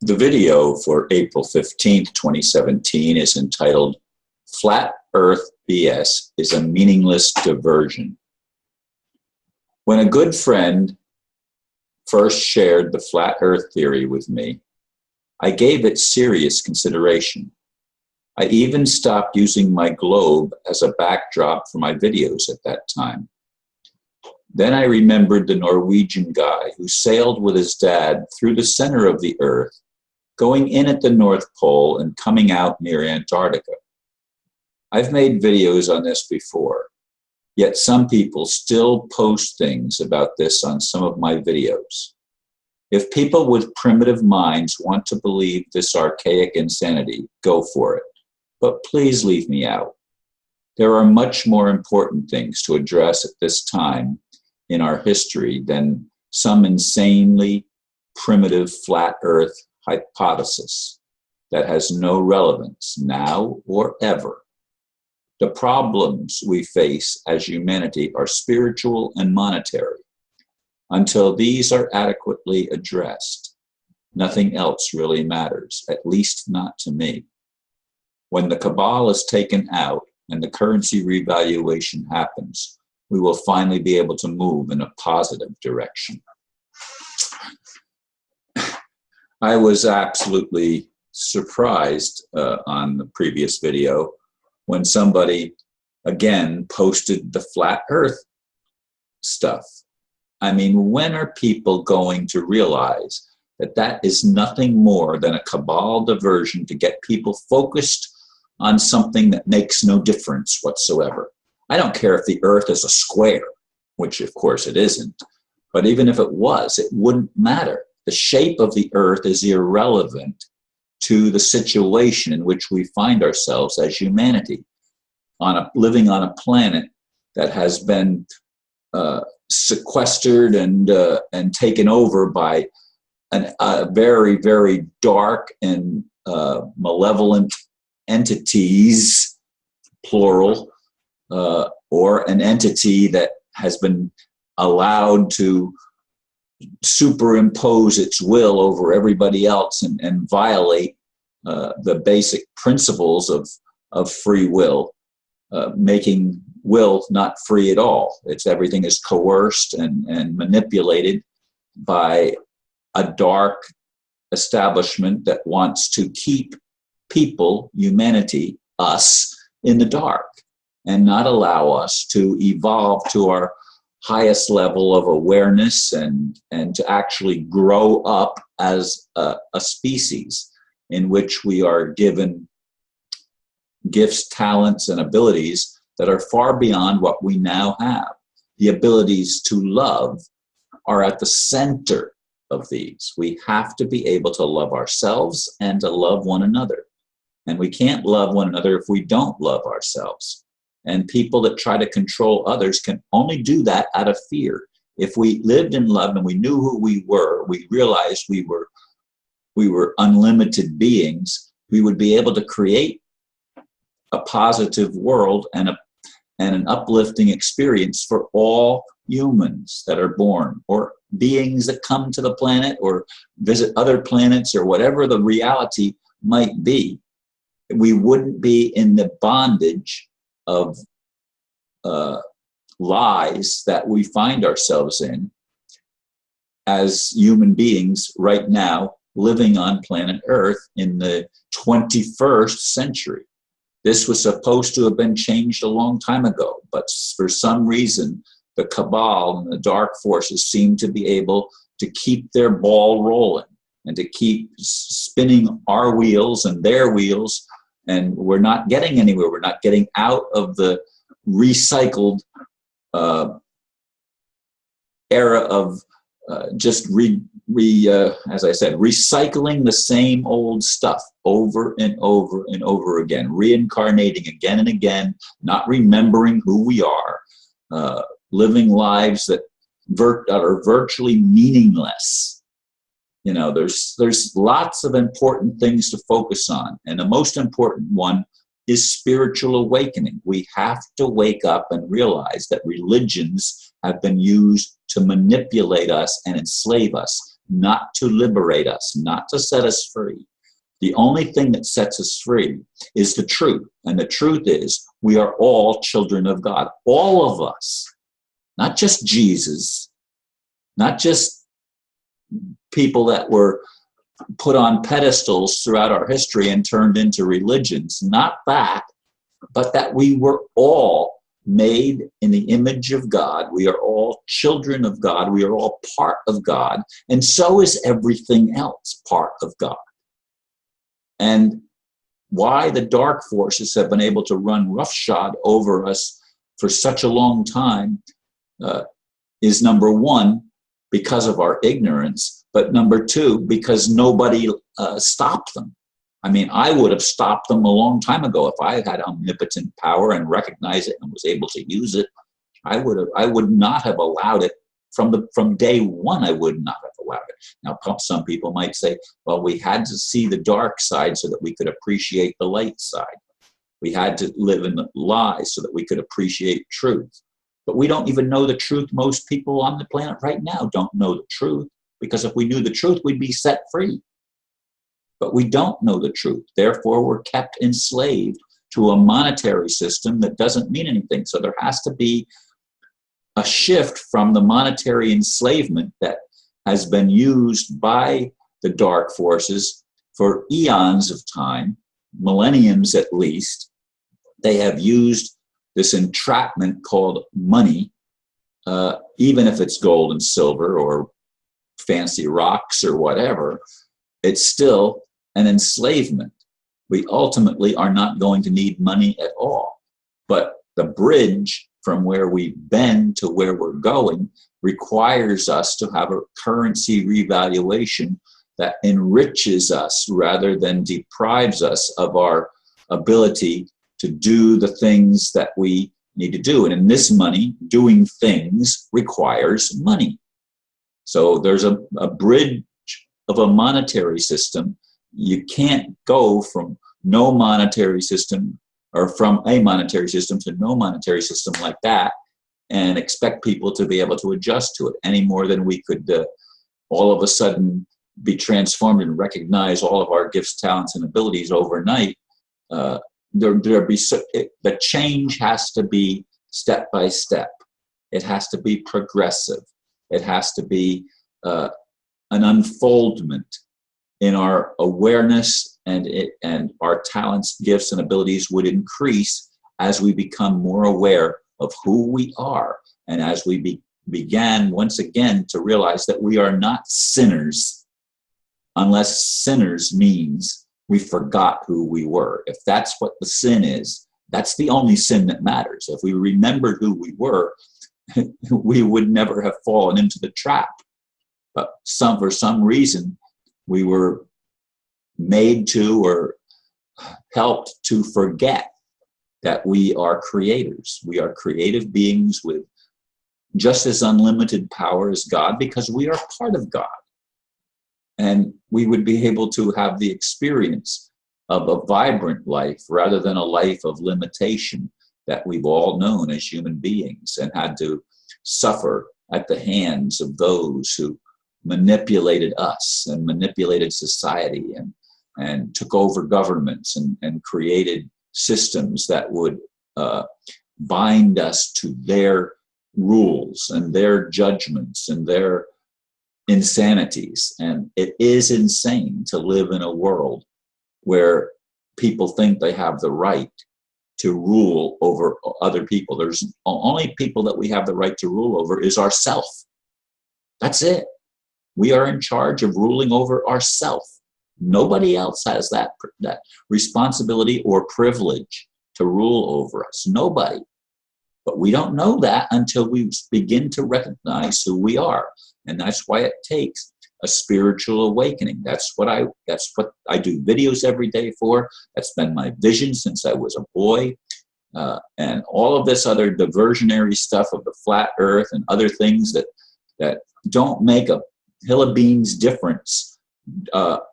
The video for April 15th, 2017 is entitled Flat Earth BS is a Meaningless Diversion. When a good friend first shared the flat earth theory with me, I gave it serious consideration. I even stopped using my globe as a backdrop for my videos at that time. Then I remembered the Norwegian guy who sailed with his dad through the center of the earth, going in at the North Pole and coming out near Antarctica. I've made videos on this before, yet some people still post things about this on some of my videos. If people with primitive minds want to believe this archaic insanity, go for it. But please leave me out. There are much more important things to address at this time in our history than some insanely primitive flat earth hypothesis that has no relevance now or ever. The problems we face as humanity are spiritual and monetary. Until these are adequately addressed, nothing else really matters, at least not to me. When the cabal is taken out and the currency revaluation happens, we will finally be able to move in a positive direction. I was absolutely surprised on the previous video when somebody, again, posted the flat earth stuff. I mean, when are people going to realize that that is nothing more than a cabal diversion to get people focused on something that makes no difference whatsoever? I don't care if the earth is a square, which of course it isn't, but even if it was, it wouldn't matter. The shape of the earth is irrelevant to the situation in which we find ourselves as humanity, living on a planet that has been sequestered and taken over by a very, very dark and malevolent entities, plural, or an entity that has been allowed to superimpose its will over everybody else and violate the basic principles of free will, making will not free at all. Everything is coerced and manipulated by a dark establishment that wants to keep people, humanity, us, in the dark and not allow us to evolve to our highest level of awareness and to actually grow up as a species in which we are given gifts, talents, and abilities that are far beyond what we now have. The abilities to love are at the center of these. We have to be able to love ourselves and to love one another. And we can't love one another if we don't love ourselves. And people that try to control others can only do that out of fear. If we lived in love and we knew who we were, we realized we were unlimited beings, we would be able to create a positive world and an uplifting experience for all humans that are born, or beings that come to the planet or visit other planets, or whatever the reality might be. We wouldn't be in the bondage of lies that we find ourselves in as human beings right now, living on planet Earth in the 21st century. This was supposed to have been changed a long time ago, but for some reason, the cabal and the dark forces seem to be able to keep their ball rolling and to keep spinning our wheels and their wheels, and we're not getting anywhere. We're not getting out of the recycled era of just as I said, recycling the same old stuff over and over and over again, reincarnating again and again, not remembering who we are, living lives that are virtually meaningless. You know, there's lots of important things to focus on, and the most important one is spiritual awakening. We have to wake up and realize that religions have been used to manipulate us and enslave us, not to liberate us, not to set us free. The only thing that sets us free is the truth. And the truth is we are all children of God. All of us. Not just Jesus. Not just people that were put on pedestals throughout our history and turned into religions. Not that. But that we were all made in the image of God. We are all children of God. We are all part of God. And so is everything else part of God. And why the dark forces have been able to run roughshod over us for such a long time is number one, because of our ignorance, but number two, because nobody stopped them. I mean, I would have stopped them a long time ago if I had omnipotent power and recognized it and was able to use it. I would not have allowed it from day one. I would not have allowed it. Now, some people might say, well, we had to see the dark side so that we could appreciate the light side. We had to live in the lies so that we could appreciate truth. But we don't even know the truth. Most people on the planet right now don't know the truth, because if we knew the truth, we'd be set free. But we don't know the truth. Therefore, we're kept enslaved to a monetary system that doesn't mean anything. So there has to be a shift from the monetary enslavement that has been used by the dark forces for eons of time, millenniums at least. They have used this entrapment called money, even if it's gold and silver or fancy rocks or whatever, it's still an enslavement. We ultimately are not going to need money at all. But the bridge from where we've been to where we're going requires us to have a currency revaluation that enriches us rather than deprives us of our ability to do the things that we need to do. And in this money, doing things requires money. So there's a bridge of a monetary system. You can't go from no monetary system or from a monetary system to no monetary system like that and expect people to be able to adjust to it any more than we could all of a sudden be transformed and recognize all of our gifts, talents, and abilities overnight. The change has to be step by step. It has to be progressive. It has to be an unfoldment in our awareness, and our talents, gifts, and abilities would increase as we become more aware of who we are, and as we began once again to realize that we are not sinners, unless sinners means we forgot who we were. If that's what the sin is, that's the only sin that matters. If we remembered who we were, we would never have fallen into the trap. But for some reason, we were made to or helped to forget that we are creators. We are creative beings with just as unlimited power as God, because we are part of God. And we would be able to have the experience of a vibrant life rather than a life of limitation that we've all known as human beings and had to suffer at the hands of those who manipulated us and manipulated society and took over governments and created systems that would bind us to their rules and their judgments and their insanities. And it is insane to live in a world where people think they have the right to rule over other people. There's only people that we have the right to rule over is ourself. That's it. We are in charge of ruling over ourself. Nobody else has that responsibility or privilege to rule over us. Nobody. But we don't know that until we begin to recognize who we are. And that's why it takes a spiritual awakening. That's what I do videos every day for. That's been my vision since I was a boy. And all of this other diversionary stuff of the flat earth and other things that don't make a hill of beans difference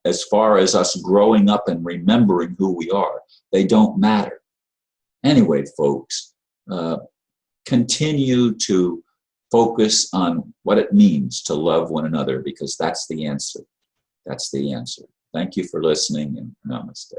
as far as us growing up and remembering who we are. They don't matter. Anyway, folks, continue to focus on what it means to love one another, because that's the answer. That's the answer. Thank you for listening, and namaste.